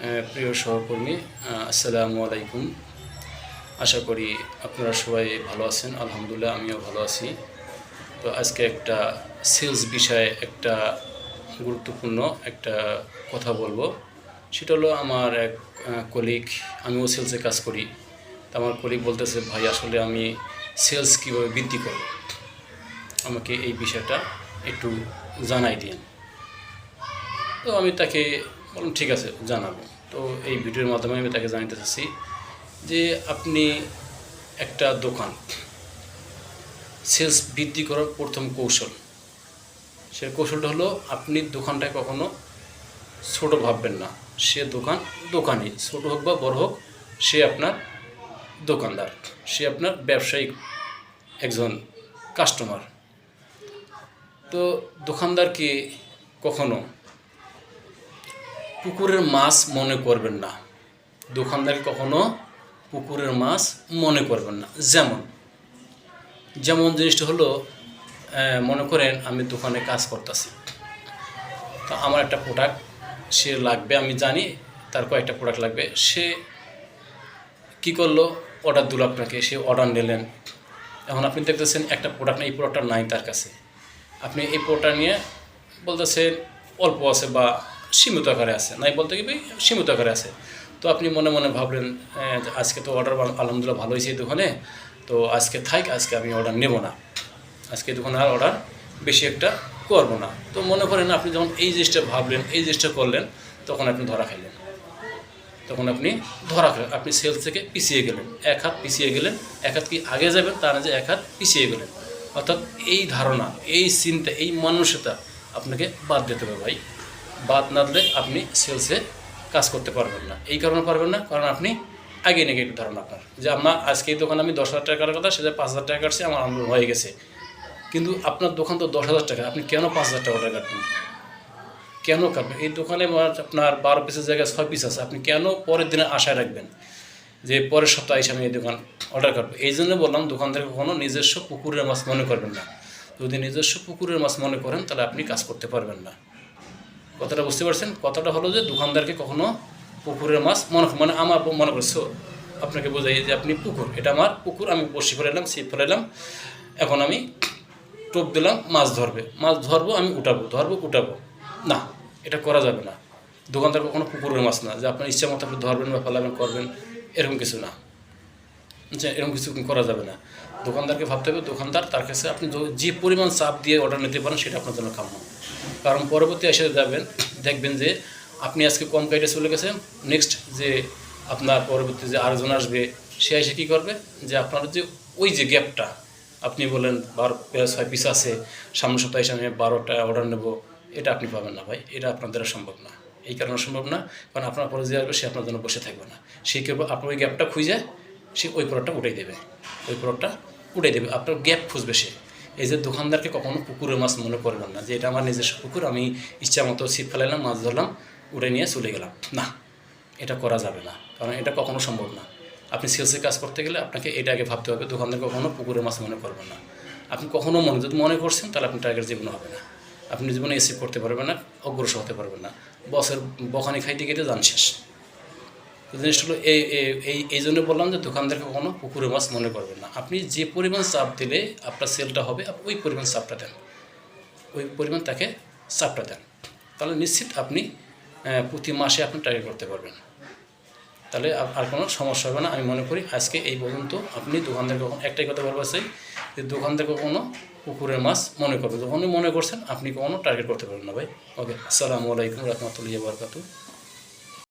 প্রিয় সহকর্মী, আসসালামু আলাইকুম। আশা করি আপনারা সবাই ভালো আছেন। আলহামদুলিল্লাহ, আমিও ভালো আছি। তো আজকে একটা সেলস বিষয়ে একটা গুরুত্বপূর্ণ একটা কথা বলবো। সেটা হলো আমার এক কলিগ, আমিও সেলসে কাজ করি। তো আমার কলিগ বলতেছে, ভাই আসলে আমি সেলস কীভাবে বৃদ্ধি করব, আমাকে এই বিষয়টা একটু জানাই দিন। তো আমি তাকে বললাম, ঠিক আছে, জানাবো। তো এই ভিডিওর মাধ্যমে আমি তাকে জানাতে চাচ্ছি যে আপনি একটা দোকান সেলস বৃদ্ধি করার প্রথম কৌশল, সে কৌশলটা হলো আপনি দোকানটায় কখনো ছোট ভাববেন না। সে দোকানই, ছোট হোক বা বড় হোক, সে আপনার দোকানদার, সে আপনার ব্যবসায়িক একজন কাস্টমার। তো দোকানদারকে কখনো পুকুরের মাছ মনে করবেন না। দোকানদারকে কখনো পুকুরের মাছ মনে করবেন না। যেমন জিনিসটা হলো, মনে করেন আমি দোকানে কাজ করতেছি, তো আমার একটা প্রোডাক্ট সে লাগবে, আমি জানি তার কয়েকটা প্রোডাক্ট লাগবে। সে কি করলো, অর্ডার দিল আপনাকে, সে অর্ডার নিলেন। এখন আপনি দেখতেছেন একটা প্রোডাক্ট, এই প্রোডাক্টটা নাই তার কাছে। আপনি এই প্রোডাক্ট নিয়ে বলতেছেন অল্প আছে বা সীমিত আকারে আছে, নাই বলতে গেলে সীমিত আকারে আছে। তো আপনি মনে মনে ভাবলেন, আজকে তো অর্ডার আলহামদুলিল্লাহ ভালো হয়েছে এই দোকানে, তো আজকে আজকে আমি অর্ডার নেব না, আজকে দোকানে আর অর্ডার বেশি একটা করব না। তো মনে করেন আপনি যখন এই জিনিসটা ভাবলেন, এই জিনিসটা করলেন, তখন আপনি ধরা খাইলেন। আপনি সেলস থেকে পিছিয়ে গেলেন, এক হাত পিছিয়ে গেলেন। এক হাত কি আগে যাবেন, তা না যে এক হাত পিছিয়ে গেলেন। অর্থাৎ এই ধারণা, এই চিন্তা, এই মানসিকতা আপনাকে বাদ দিতে হবে ভাই। বাদ না দিলে আপনি সেলসে কাজ করতে পারবেন না। এই কারণে পারবেন না, কারণ আপনি আগে নেগেটিভ ধারণা আপনার, যে আমার আজকে এই দোকানে আমি 10,000 টাকার কথা, সেটা 5,000 টাকা কাটছে, আমার আনন্দ হয়ে গেছে। কিন্তু আপনার দোকান তো 10,000 টাকা, আপনি কেন 5,000 টাকা অর্ডার কাটবেন? কেন কাটবেন? এই দোকানে আপনার 12 পিসের জায়গায় 6 পিস আছে, আপনি কেন পরের দিনে আশায় রাখবেন যে পরের সপ্তাহে এসে আমি এই দোকান অর্ডার কাটবো? এই জন্য বললাম, দোকানদারকে কখনো নিজস্ব পুকুরের মাছ মনে করবেন না। যদি নিজস্ব পুকুরের মাছ মনে করেন, তাহলে আপনি কাজ করতে পারবেন না। কথাটা বুঝতে পারছেন? কথাটা হলো যে দোকানদারকে কখনো পুকুরের মাছ মানে আমার মনে করছো, আপনাকে বোঝাই যে আপনি পুকুর, এটা আমার পুকুর, আমি বসি ফেলাইলাম, ছিপ ফেলাইলাম, এখন আমি টোপ দিলাম, মাছ ধরবো, আমি উঠাবো না, এটা করা যাবে না। দোকানদার কখনো পুকুরের মাছ না যে আপনার ইচ্ছা মতো আপনি ধরবেন বা ফেলাবেন করবেন, এরকম কিছু না। এরকম কিছু করা যাবে না। দোকানদারকে ভাবতে হবে, দোকানদার তার কাছে আপনি যে পরিমাণ চাপ দিয়ে অর্ডার নিতে পারেন, সেটা আপনার জন্য কাম্য। কারণ পরবর্তী এসে দেখবেন যে আপনি আজকে কম কাইটে চলে গেছেন, নেক্সট যে আপনার পরবর্তী যে আরেকজন আসবে, সে এসে কী করবে, যে আপনার যে ওই যে গ্যাপটা, আপনি বলেন 6 পিস আছে, সামনের সপ্তাহে এসে আমি 12টা অর্ডার নেব, এটা আপনি পাবেন না ভাই, এটা আপনার দ্বারা সম্ভব না। এই কারণে সম্ভব না, কারণ আপনার পরে যে আসবে, সে আপনার জন্য বসে থাকবে না। সে কেবল আপনার ওই গ্যাপটা খুঁজে সে ওই প্রোডাক্টটা উঠাই দেবে, আপনার গ্যাপ খুঁজবে সে। এই যে দোকানদারকে কখনো পুকুরের মাছ মনে করবেন না, যে এটা আমার নিজস্ব পুকুর, আমি ইচ্ছা মতো ছিপ ফেলাইলাম, মাছ ধরলাম, উঠে নিয়ে চলে গেলাম। না, এটা করা যাবে না, কারণ এটা কখনো সম্ভব না। আপনি সেলসে কাজ করতে গেলে আপনাকে এটা আগে ভাবতে হবে, দোকানদার কখনো পুকুরের মাছ মনে করবেন না। আপনি কখনো যদি মনে করছেন, তাহলে আপনি টার্গেট জীবনে হবে না, আপনি জীবনে অ্যাচিভ করতে পারবেন না, অগ্রসর হতে পারবেন না। বসের বখানি খাইতে গেলে যান শেষ। জিনিসটা হলো এই জন্য বললাম যে দোকানদারকে কখনো পুকুরের মাছ মনে করবেন না। আপনি যে পরিমাণ চাপ দিলে আপনার সেলটা হবে, ওই পরিমাণ চাপটা দেন, তাহলে নিশ্চিত আপনি প্রতি মাসে আপনি টার্গেট করতে পারবেন, তাহলে আর কোনো সমস্যা হবে না। আমি মনে করি আজকে এই পর্যন্ত আপনি দোকানদারকে কখনো একটাই কথা বলবো চাই, যে দোকানদারকে কখনো পুকুরের মাছ মনে করবেন। যখনই মনে করছেন, আপনি কখনো টার্গেট করতে পারবেন না ভাই। ওকে, আসসালামু আলাইকুম রহমতুল্লাহি ওয়া বারাকাতুহু।